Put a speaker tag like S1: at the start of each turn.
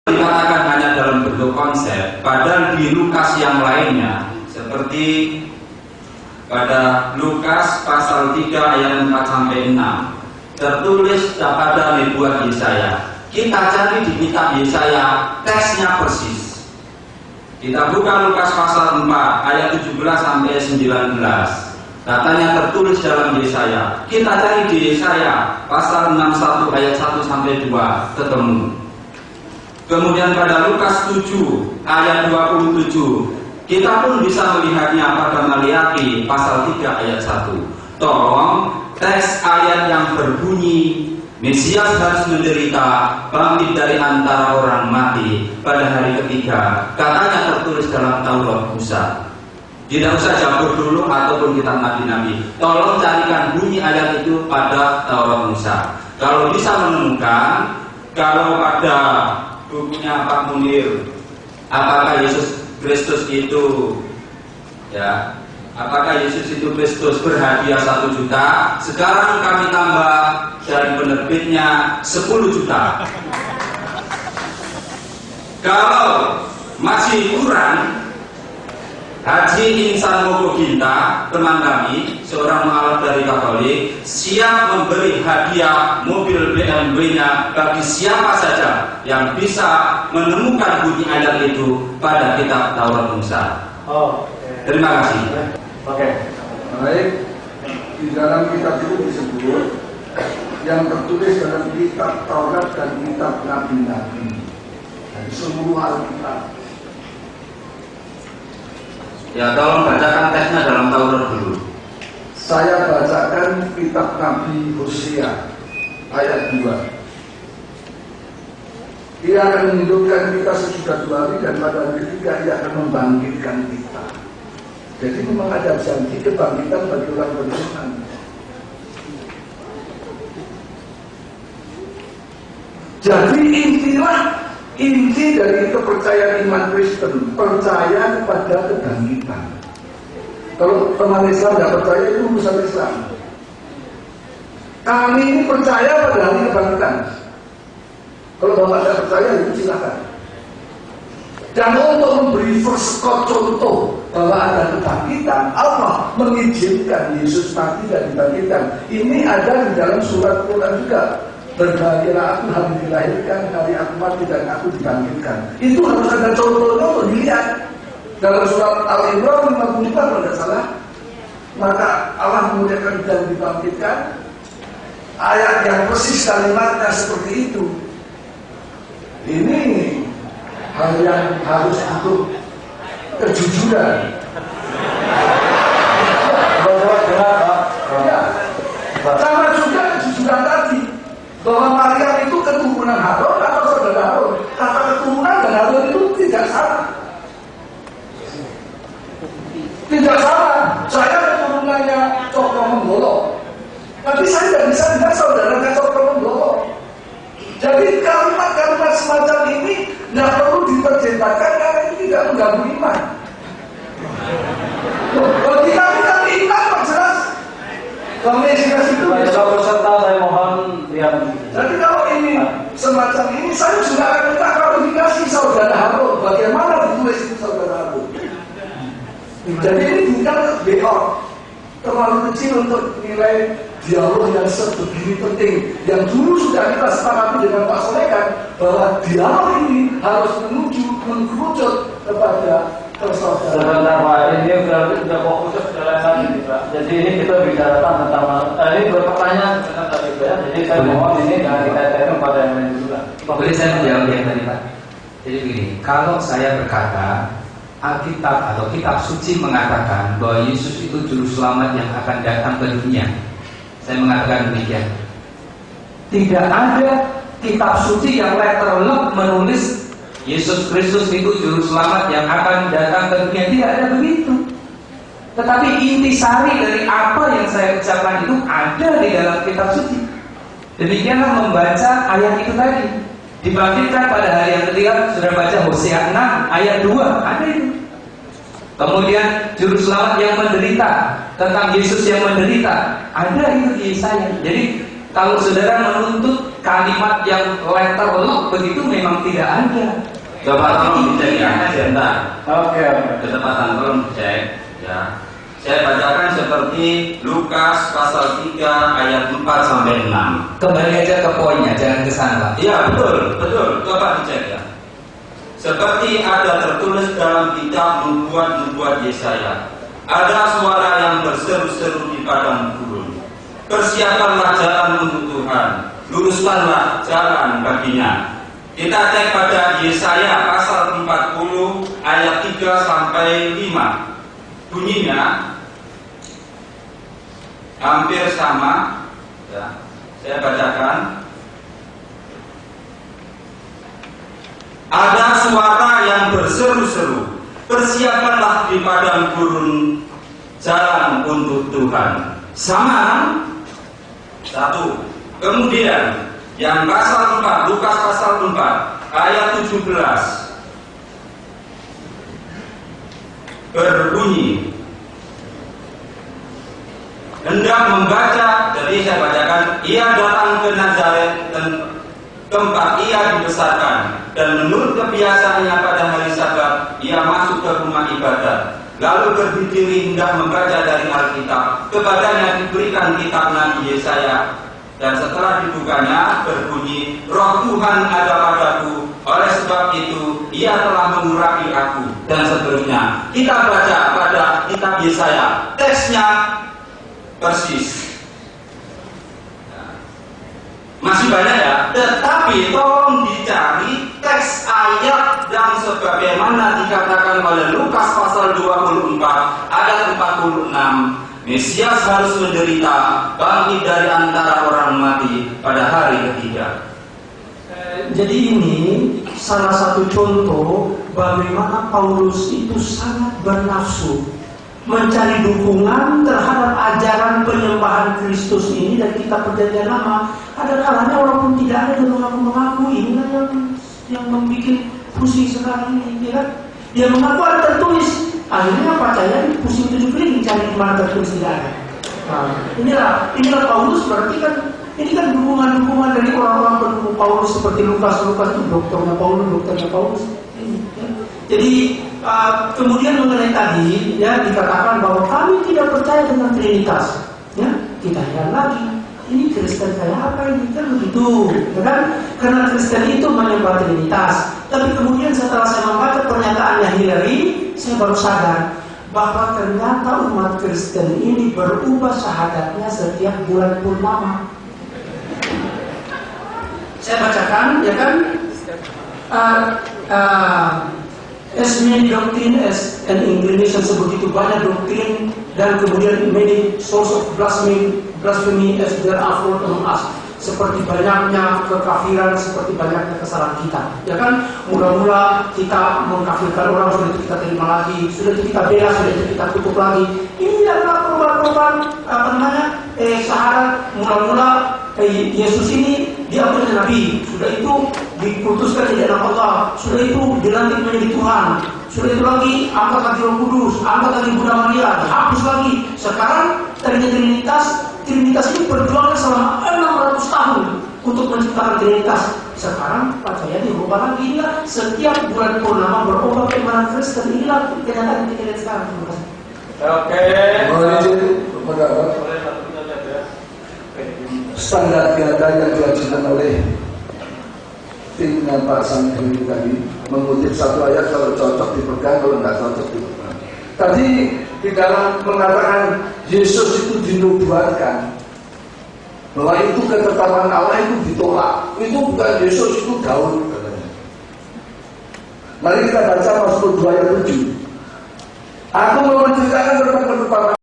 S1: dikatakan hanya dalam bentuk konsep, padahal di Lukas yang lainnya seperti pada Lukas pasal 3 ayat 4 sampai 6 tertulis pada nubuat Yesaya. Kita cari di kitab Yesaya, teksnya persis. Kita buka Lukas pasal 4 ayat 17 sampai 19. Katanya tertulis dalam Yesaya. Kita cari di Yesaya pasal 61 ayat 1 sampai 2 ketemu. Kemudian pada Lukas 7 ayat 27 kita pun bisa melihatnya pada Maliaki pasal 3 ayat 1. Tolong teks ayat yang berbunyi Mesias harus menderita, bangkit dari antara orang mati pada hari ketiga, katanya tertulis dalam Taurat Musa. Tidak usah jabur dulu ataupun kitab nabi-nabi. Tolong carikan bunyi ayat itu pada Taurat Musa. Kalau bisa menemukan, kalau pada bukunya Pak Munir, apakah Yesus Kristus itu, ya, apakah Yesus itu Kristus berhadiah 1 juta? Sekarang kami tambah dari penerbitnya 10 juta. Kalau masih kurang, Haji Insan Mogoginta, teman kami, seorang mualaf dari Katolik, siap memberi hadiah mobil BMW-nya bagi siapa saja yang bisa menemukan bunyi ayat itu pada kitab Taurat Musa. Terima kasih.
S2: Baik, di dalam kitab itu disebut yang tertulis dalam kitab Taurat dan kitab Nabi-Nabi, dari seluruh Alkitab.
S1: Ya, tolong bacakan teksnya dalam Taurat dulu.
S2: Saya bacakan kitab Nabi Hosea ayat 2. Ia akan menghidupkan kita sesudah 2 hari dan pada hari ketiga ia akan membangkitkan kita. Jadi memang ada janji kebangkitan bagi orang beriman. Jadi inti dari kepercayaan iman Kristen, percaya kepada kebangkitan. Kalau teman Islam tidak percaya, itu urusan Islam. Kami ini percaya pada hari kebangkitan. Kalau Bapak tidak percaya, itu silakan. Dan untuk memberi first contoh bahwa ada kebangkitan, Allah mengizinkan Yesus mati dan dibangkitkan. Ini ada di dalam surat Quran juga. Berbahagialah aku hari dilahirkan, hari aku mati dan aku dibangkitkan. Itu harus ada contohnya untuk dilihat. Dalam surat Al-Imran 54 kalau tidak salah, maka Allah memuliakan dan dibangkitkan. Ayat yang persis kalimatnya seperti itu. Ini hal yang harus butuh kejujuran. Ya, sama juga kejujuran tadi. Bahwa Maryam itu keturunan Harun atau saudara Harun. Kata keturunan dan Harun itu tidak sama. Tidak sama. Saya keturunannya Cokro Menggolo, tapi saya tidak bisa bilang saudaranya Cokro Menggolo. Jadi kalimat-kalimat semacam ini tidak perlu diperjentakan karena itu tidak mengganggu iman. Bagi kami kan iman kok jelas. Kami itu
S3: peserta saya mohon diam.
S2: Jadi kalau ini semacam ini, saya juga akan minta klarifikasi saudara Harun. Bagaimana ditulis itu saudara Harun? Jadi ini bukan BO terlalu kecil untuk nilai dialog yang sebegini penting. Yang dulu sudah kita sepakati dengan Pak Solekan bahwa dialog ini harus mengerucut kepada persaudaraan.
S3: Sebentar Pak, ini sudah fokus ke lain ini Pak. Jadi ini kita bicarakan tentang ini berpertanyaan dengan tadi Pak. Jadi saya mohon ini jangan dikaitkan pada yang lain juga.
S1: Boleh saya menjawab yang tadi Pak? Jadi begini, kalau saya berkata Alkitab atau kitab suci mengatakan bahwa Yesus itu juru selamat yang akan datang ke dunia, saya mengatakan demikian. Tidak ada kitab suci yang letterlock menulis Yesus Kristus itu juru selamat yang akan datang ke dunia. Tidak ada begitu. Tetapi intisari dari apa yang saya ucapkan itu ada di dalam kitab suci. Demikianlah membaca ayat itu tadi. Dibangkitkan pada hari yang ketiga, sudah baca Hosea 6 ayat 2, ada itu. Kemudian juru selamat yang menderita, tentang Yesus yang menderita, ada itu di Yesaya. Jadi
S4: Kalau saudara menuntut kalimat yang letter lock begitu memang tidak ada.
S1: Coba tolong dicek ya, sebentar.
S3: Oke.
S1: Ketepatan tolong dicek ya. Saya bacakan seperti Lukas pasal 3 ayat 4 sampai 6.
S4: Kembali aja ke poinnya, jangan ke sana.
S1: Iya betul. Coba dicek ya. Seperti ada tertulis dalam kitab nubuat Yesaya, ada suara yang berseru-seru di padang gurun. Persiapkanlah jalan untuk Tuhan, luruskanlah jalan baginya. Kita cek pada Yesaya pasal 40 ayat 3 sampai 5. Bunyinya hampir sama ya. Saya bacakan. Ada suara yang berseru-seru, persiapkanlah di padang gurun jalan untuk Tuhan. Sama satu. Kemudian yang pasal 4, Lukas pasal 4 ayat 17 berbunyi, hendak membaca. Jadi saya bacakan, ia datang ke Nazaret dan tempat ia dibesarkan, dan menurut kebiasaannya pada hari Sabat ia masuk ke rumah ibadat, lalu berdiri hendak membaca dari Alkitab. Kepadanya diberikan kitab Nabi Yesaya, dan setelah dibukanya berbunyi, Roh Tuhan ada padaku, oleh sebab itu ia telah mengurapi aku, dan seterusnya. Kita baca pada kitab Yesaya, teksnya persis. Masih banyak ya, tetapi tolong dicari teks ayat yang sebagaimana dikatakan oleh Lukas pasal 24 ayat 46. Mesias harus menderita, bangkit dari antara orang mati pada hari ketiga.
S5: Jadi ini salah satu contoh bagaimana Paulus itu sangat bernafsu mencari dukungan terhadap ajaran penyembahan Kristus ini dari kitab Perjanjian Lama. Ada kalanya walaupun tidak ada yang mengaku inilah yang membuat pusing sekarang ini, ya kan? Dia mengaku ada tertulis, akhirnya percaya pusing 7 keliling cari mana tertulis tidak ada. Nah, inilah Paulus, berarti kan ini kan dukungan dari orang-orang pendukung Paulus seperti Lukas itu dokternya Paulus. Jadi kemudian mengenai tadi ya dikatakan bahwa kami tidak percaya dengan Trinitas. Ya, kita lihat lagi. Ini Kristen kayak apa ini? Kan begitu, ya kan? Karena Kristen itu menyembah Trinitas. Tapi kemudian setelah saya membaca pernyataannya Hillary, saya baru sadar bahwa ternyata umat Kristen ini berubah syahadatnya setiap bulan purnama. Saya bacakan, ya kan? As many doctrine as an inclination, sebegitu banyak doktrin dan kemudian many source of blasphemy as there are found among us. Seperti banyaknya kekafiran, seperti banyaknya kesalahan kita, ya kan? Mula-mula kita mengkafirkan orang, sudah itu kita terima lagi, sudah itu kita bela, sudah itu kita tutup lagi. Ini adalah perubahan syahadat. Mula-mula Yesus ini diambil oleh Nabi, sudah itu dikutuskan jadi anak Allah, sudah itu dilantik menjadi Tuhan, sudah itu lagi angkat lagi Roh Kudus, angkat lagi Bunda Maria, dihapus lagi. Sekarang tadinya Trinitas ini berjuang selama 600 tahun untuk menciptakan Trinitas. Sekarang percaya dirubah lagi. Inilah setiap bulan purnama berubah keimanan Kristen. Inilah kenyataan yang kita lihat sekarang. Terima kasih.
S3: Oke.
S2: Standar biada yang diajukan oleh timnya Pak Sangkiri tadi mengutip satu ayat, kalau cocok dipegang, kalau nggak cocok dipegang. Tadi di dalam mengatakan Yesus itu dinubuatkan bahwa itu ketetapan Allah itu ditolak, itu bukan Yesus, itu Daud katanya. Mari kita baca Mazmur 2 ayat 7. Aku mau menceritakan tentang